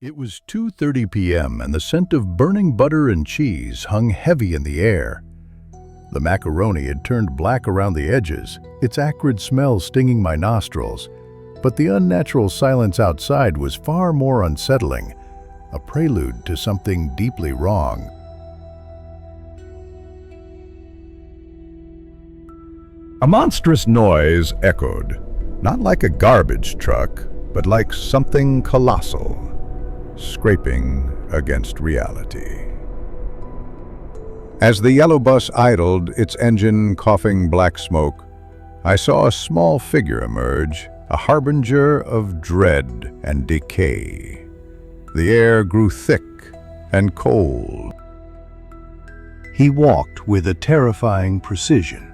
It was 2:30 p.m. and the scent of burning butter and cheese hung heavy in the air. The macaroni had turned black around the edges, its acrid smell stinging my nostrils. But the unnatural silence outside was far more unsettling, a prelude to something deeply wrong. A monstrous noise echoed, not like a garbage truck, but like something colossal, scraping against reality. As the yellow bus idled, its engine coughing black smoke, I saw a small figure emerge, a harbinger of dread and decay. The air grew thick and cold. He walked with a terrifying precision,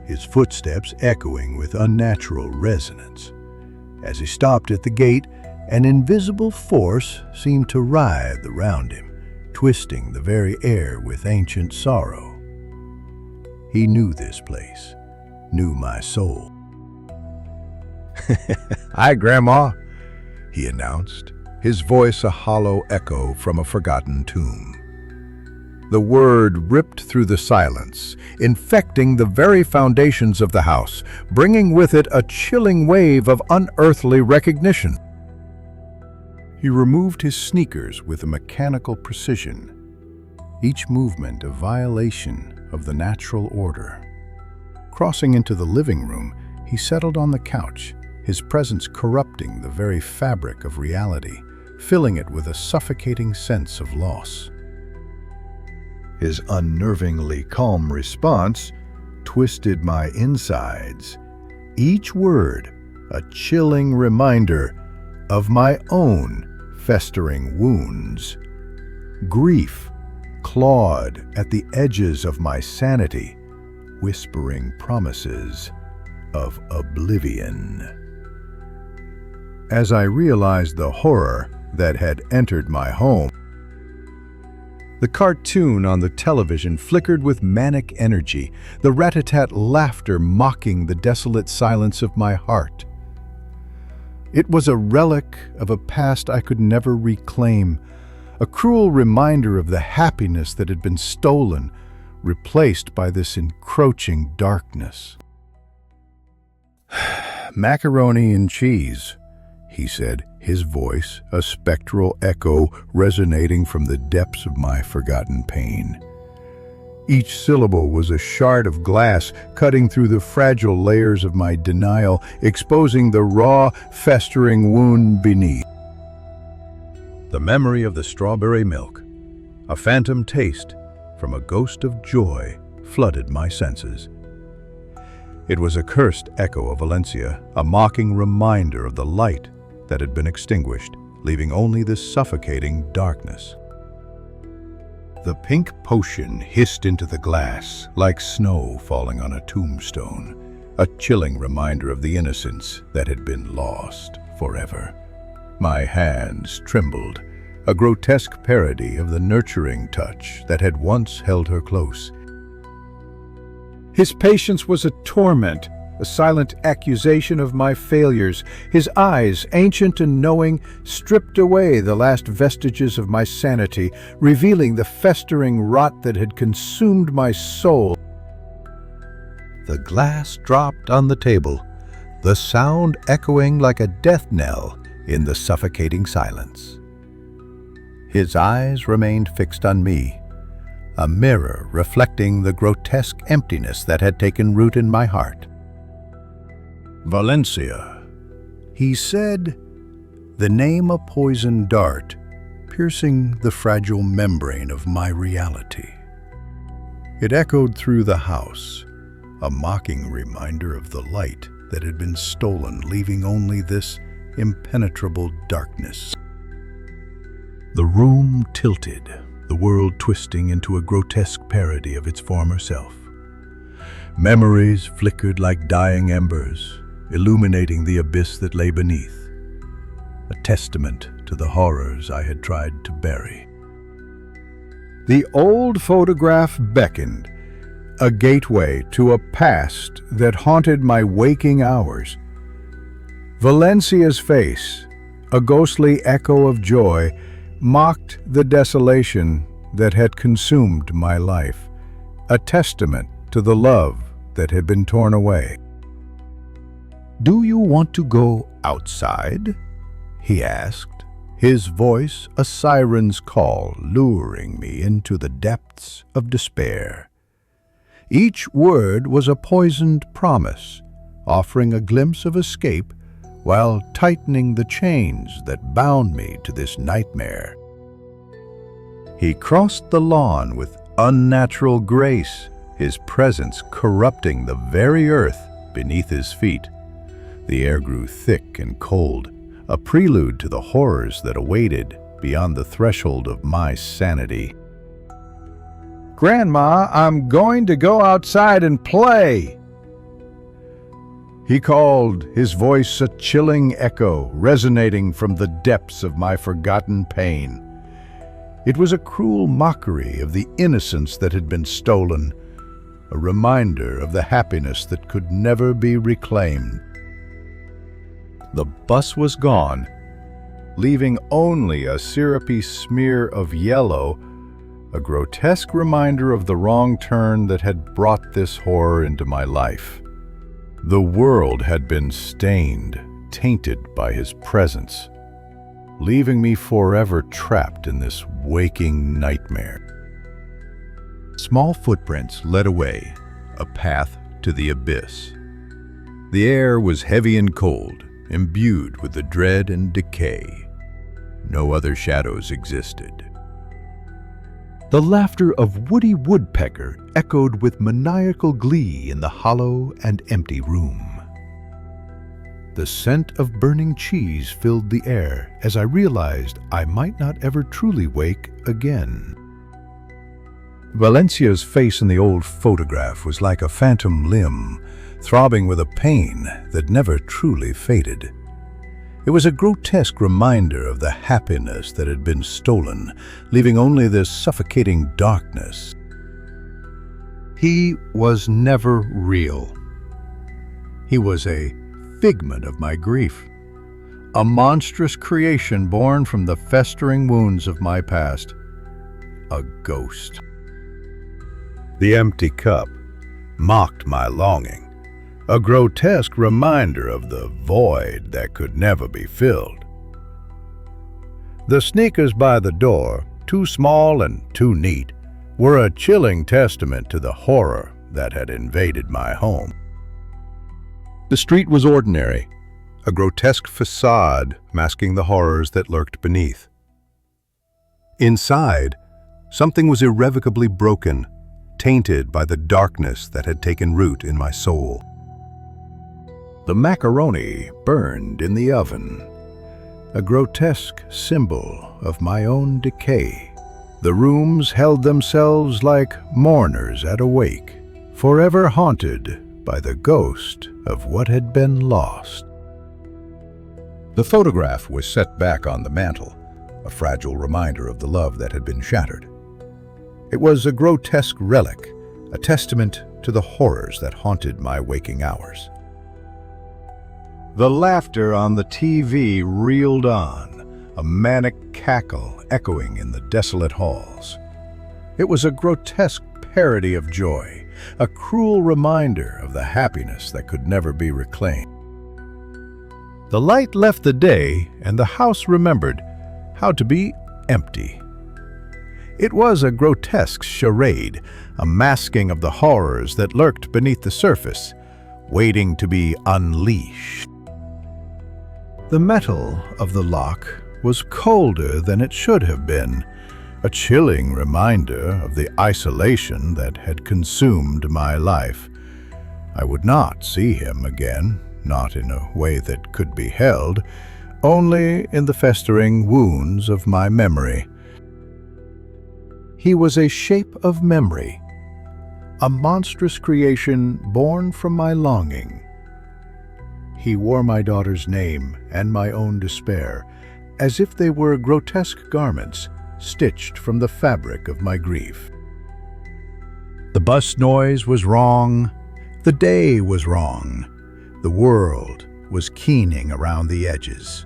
his footsteps echoing with unnatural resonance. As he stopped at the gate, an invisible force seemed to writhe around him, twisting the very air with ancient sorrow. He knew this place, knew my soul. "Hi, Grandma," he announced, his voice a hollow echo from a forgotten tomb. The word ripped through the silence, infecting the very foundations of the house, bringing with it a chilling wave of unearthly recognition. He removed his sneakers with a mechanical precision, each movement a violation of the natural order. Crossing into the living room, he settled on the couch, his presence corrupting the very fabric of reality, filling it with a suffocating sense of loss. His unnervingly calm response twisted my insides, each word a chilling reminder of my own festering wounds. Grief clawed at the edges of my sanity, whispering promises of oblivion. As I realized the horror that had entered my home, the cartoon on the television flickered with manic energy, the rat-a-tat laughter mocking the desolate silence of my heart. It was a relic of a past I could never reclaim, a cruel reminder of the happiness that had been stolen, replaced by this encroaching darkness. "Macaroni and cheese," he said, his voice a spectral echo resonating from the depths of my forgotten pain. Each syllable was a shard of glass cutting through the fragile layers of my denial, exposing the raw, festering wound beneath. The memory of the strawberry milk, a phantom taste from a ghost of joy, flooded my senses. It was a cursed echo of Valencia, a mocking reminder of the light that had been extinguished, leaving only this suffocating darkness. The pink potion hissed into the glass like snow falling on a tombstone, a chilling reminder of the innocence that had been lost forever. My hands trembled, a grotesque parody of the nurturing touch that had once held her close. His patience was a torment, a silent accusation of my failures. His eyes, ancient and knowing, stripped away the last vestiges of my sanity, revealing the festering rot that had consumed my soul. The glass dropped on the table, the sound echoing like a death knell in the suffocating silence. His eyes remained fixed on me, a mirror reflecting the grotesque emptiness that had taken root in my heart. "Valencia," he said, the name a poison dart, piercing the fragile membrane of my reality. It echoed through the house, a mocking reminder of the light that had been stolen, leaving only this impenetrable darkness. The room tilted, the world twisting into a grotesque parody of its former self. Memories flickered like dying embers, illuminating the abyss that lay beneath, a testament to the horrors I had tried to bury. The old photograph beckoned, a gateway to a past that haunted my waking hours. Valencia's face, a ghostly echo of joy, mocked the desolation that had consumed my life, a testament to the love that had been torn away. "Do you want to go outside?" he asked, his voice a siren's call, luring me into the depths of despair. Each word was a poisoned promise, offering a glimpse of escape while tightening the chains that bound me to this nightmare. He crossed the lawn with unnatural grace, his presence corrupting the very earth beneath his feet. The air grew thick and cold, a prelude to the horrors that awaited beyond the threshold of my sanity. "Grandma, I'm going to go outside and play," he called, his voice a chilling echo resonating from the depths of my forgotten pain. It was a cruel mockery of the innocence that had been stolen, a reminder of the happiness that could never be reclaimed. The bus was gone, leaving only a syrupy smear of yellow, a grotesque reminder of the wrong turn that had brought this horror into my life. The world had been stained, tainted by his presence, leaving me forever trapped in this waking nightmare. Small footprints led away, a path to the abyss. The air was heavy and cold, imbued with the dread and decay. No other shadows existed. The laughter of Woody Woodpecker echoed with maniacal glee in the hollow and empty room. The scent of burning cheese filled the air as I realized I might not ever truly wake again. Valencia's face in the old photograph was like a phantom limb, throbbing with a pain that never truly faded. It was a grotesque reminder of the happiness that had been stolen, leaving only this suffocating darkness. He was never real. He was a figment of my grief, a monstrous creation born from the festering wounds of my past, a ghost. The empty cup mocked my longing, a grotesque reminder of the void that could never be filled. The sneakers by the door, too small and too neat, were a chilling testament to the horror that had invaded my home. The street was ordinary, a grotesque facade masking the horrors that lurked beneath. Inside, something was irrevocably broken, tainted by the darkness that had taken root in my soul. The macaroni burned in the oven, a grotesque symbol of my own decay. The rooms held themselves like mourners at a wake, forever haunted by the ghost of what had been lost. The photograph was set back on the mantel, a fragile reminder of the love that had been shattered. It was a grotesque relic, a testament to the horrors that haunted my waking hours. The laughter on the TV reeled on, a manic cackle echoing in the desolate halls. It was a grotesque parody of joy, a cruel reminder of the happiness that could never be reclaimed. The light left the day, and the house remembered how to be empty. It was a grotesque charade, a masking of the horrors that lurked beneath the surface, waiting to be unleashed. The metal of the lock was colder than it should have been, a chilling reminder of the isolation that had consumed my life. I would not see him again, not in a way that could be held, only in the festering wounds of my memory. He was a shape of memory, a monstrous creation born from my longing. He wore my daughter's name and my own despair, as if they were grotesque garments stitched from the fabric of my grief. The bus noise was wrong, the day was wrong, the world was keening around the edges.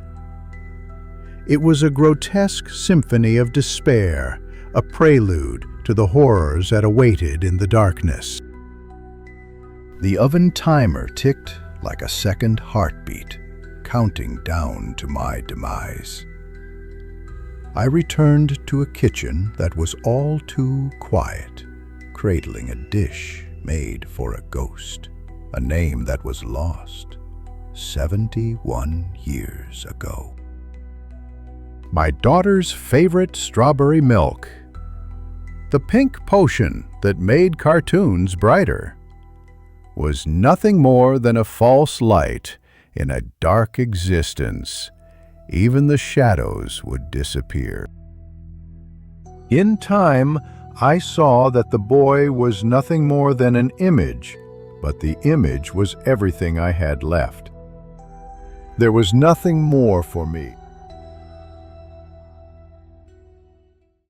It was a grotesque symphony of despair, a prelude to the horrors that awaited in the darkness. The oven timer ticked like a second heartbeat, counting down to my demise. I returned to a kitchen that was all too quiet, cradling a dish made for a ghost, a name that was lost 71 years ago. My daughter's favorite strawberry milk, the pink potion that made cartoons brighter, was nothing more than a false light in a dark existence. Even the shadows would disappear. In time, I saw that the boy was nothing more than an image, but the image was everything I had left. There was nothing more for me.